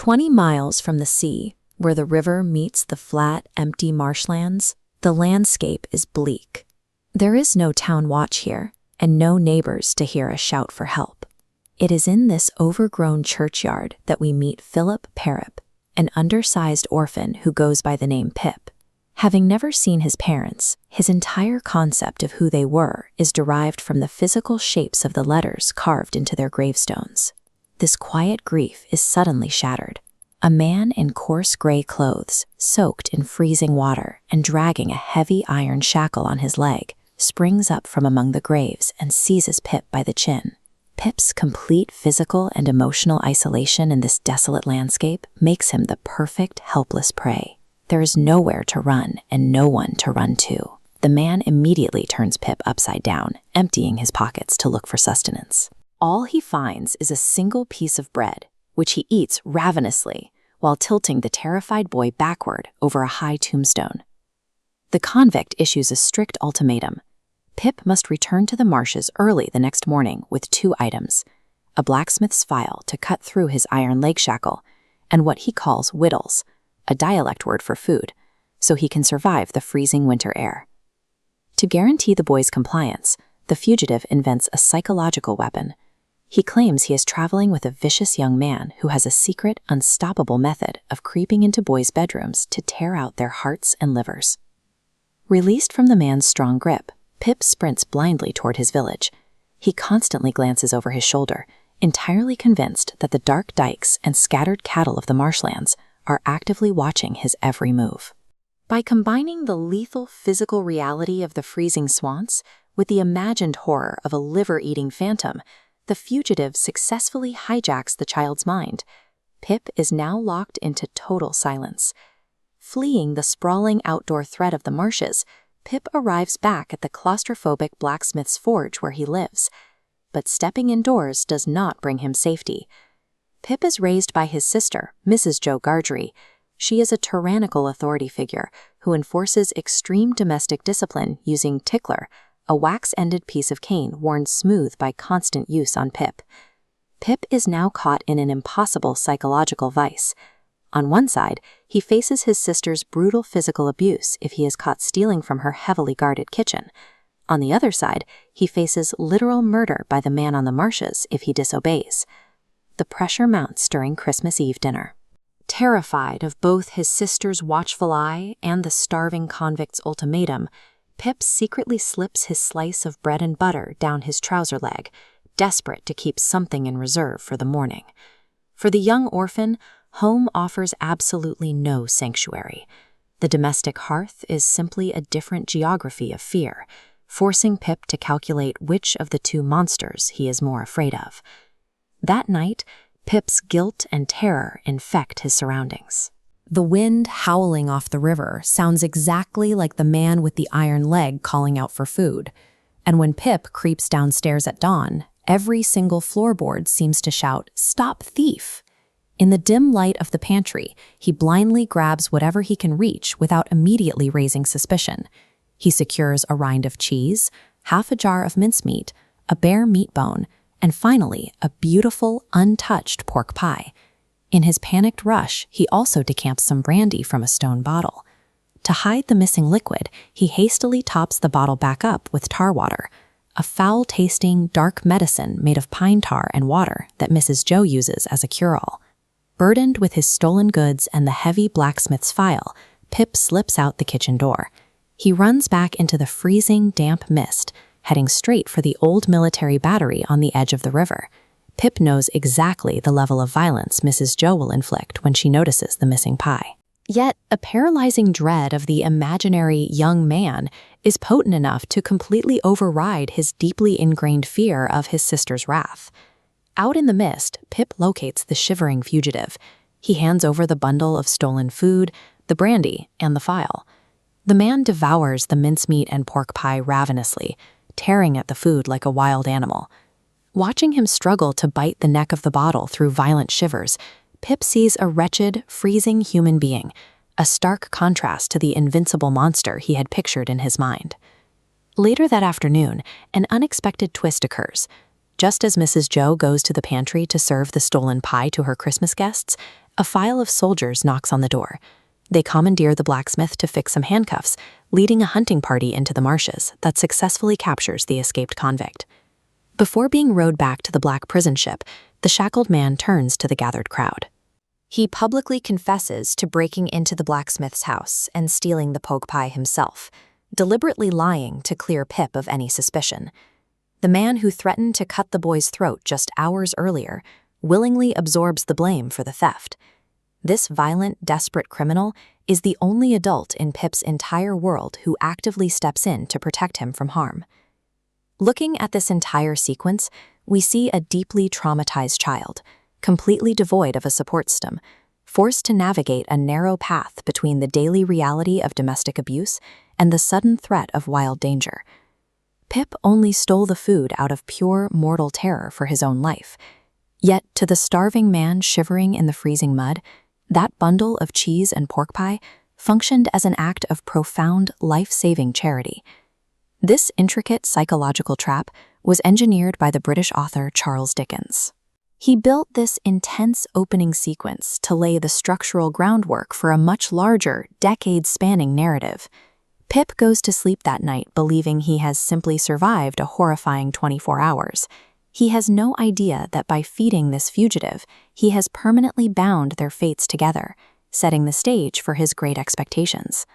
20 miles from the sea, where the river meets the flat, empty marshlands, the landscape is bleak. There is no town watch here, and no neighbors to hear a shout for help. It is in this overgrown churchyard that we meet Philip Parrop, an undersized orphan who goes by the name Pip. Having never seen his parents, his entire concept of who they were is derived from the physical shapes of the letters carved into their gravestones. This quiet grief is suddenly shattered. A man in coarse gray clothes, soaked in freezing water and dragging a heavy iron shackle on his leg, springs up from among the graves and seizes Pip by the chin. Pip's complete physical and emotional isolation in this desolate landscape makes him the perfect helpless prey. There is nowhere to run and no one to run to. The man immediately turns Pip upside down, emptying his pockets to look for sustenance. All he finds is a single piece of bread, which he eats ravenously while tilting the terrified boy backward over a high tombstone. The convict issues a strict ultimatum. Pip must return to the marshes early the next morning with 2 items: a blacksmith's file to cut through his iron leg shackle, and what he calls whittles, a dialect word for food, so he can survive the freezing winter air. To guarantee the boy's compliance, the fugitive invents a psychological weapon. He claims he is traveling with a vicious young man who has a secret, unstoppable method of creeping into boys' bedrooms to tear out their hearts and livers. Released from the man's strong grip, Pip sprints blindly toward his village. He constantly glances over his shoulder, entirely convinced that the dark dikes and scattered cattle of the marshlands are actively watching his every move. By combining the lethal physical reality of the freezing swamps with the imagined horror of a liver-eating phantom, the fugitive successfully hijacks the child's mind. Pip is now locked into total silence. Fleeing the sprawling outdoor threat of the marshes, Pip arrives back at the claustrophobic blacksmith's forge where he lives. But stepping indoors does not bring him safety. Pip is raised by his sister, Mrs. Joe Gargery. She is a tyrannical authority figure who enforces extreme domestic discipline using tickler, a wax-ended piece of cane worn smooth by constant use on Pip. Pip is now caught in an impossible psychological vice. On one side, he faces his sister's brutal physical abuse if he is caught stealing from her heavily guarded kitchen. On the other side, he faces literal murder by the man on the marshes if he disobeys. The pressure mounts during Christmas Eve dinner. Terrified of both his sister's watchful eye and the starving convict's ultimatum, Pip secretly slips his slice of bread and butter down his trouser leg, desperate to keep something in reserve for the morning. For the young orphan, home offers absolutely no sanctuary. The domestic hearth is simply a different geography of fear, forcing Pip to calculate which of the 2 monsters he is more afraid of. That night, Pip's guilt and terror infect his surroundings. The wind howling off the river sounds exactly like the man with the iron leg calling out for food. And when Pip creeps downstairs at dawn, every single floorboard seems to shout, "Stop thief!" In the dim light of the pantry, he blindly grabs whatever he can reach without immediately raising suspicion. He secures a rind of cheese, half a jar of mincemeat, a bare meat bone, and finally, a beautiful, untouched pork pie. In his panicked rush, he also decamps some brandy from a stone bottle. To hide the missing liquid, he hastily tops the bottle back up with tar water, a foul-tasting, dark medicine made of pine tar and water that Mrs. Joe uses as a cure-all. Burdened with his stolen goods and the heavy blacksmith's file, Pip slips out the kitchen door. He runs back into the freezing, damp mist, heading straight for the old military battery on the edge of the river. Pip knows exactly the level of violence Mrs. Joe will inflict when she notices the missing pie. Yet, a paralyzing dread of the imaginary young man is potent enough to completely override his deeply ingrained fear of his sister's wrath. Out in the mist, Pip locates the shivering fugitive. He hands over the bundle of stolen food, the brandy, and the file. The man devours the mincemeat and pork pie ravenously, tearing at the food like a wild animal. Watching him struggle to bite the neck of the bottle through violent shivers, Pip sees a wretched, freezing human being, a stark contrast to the invincible monster he had pictured in his mind. Later that afternoon, an unexpected twist occurs. Just as Mrs. Joe goes to the pantry to serve the stolen pie to her Christmas guests, A file of soldiers knocks on the door. They commandeer the blacksmith to fix some handcuffs, leading a hunting party into the marshes that successfully captures the escaped convict. Before being rowed back to the black prison ship, the shackled man turns to the gathered crowd. He publicly confesses to breaking into the blacksmith's house and stealing the poke pie himself, deliberately lying to clear Pip of any suspicion. The man who threatened to cut the boy's throat just hours earlier willingly absorbs the blame for the theft. This violent, desperate criminal is the only adult in Pip's entire world who actively steps in to protect him from harm. Looking at this entire sequence, we see a deeply traumatized child, completely devoid of a support system, forced to navigate a narrow path between the daily reality of domestic abuse and the sudden threat of wild danger. Pip only stole the food out of pure mortal terror for his own life. Yet, to the starving man shivering in the freezing mud, that bundle of cheese and pork pie functioned as an act of profound, life-saving charity. This intricate psychological trap was engineered by the British author Charles Dickens. He built this intense opening sequence to lay the structural groundwork for a much larger, decade-spanning narrative. Pip goes to sleep that night believing he has simply survived a horrifying 24 hours. He has no idea that by feeding this fugitive, he has permanently bound their fates together, setting the stage for his great expectations.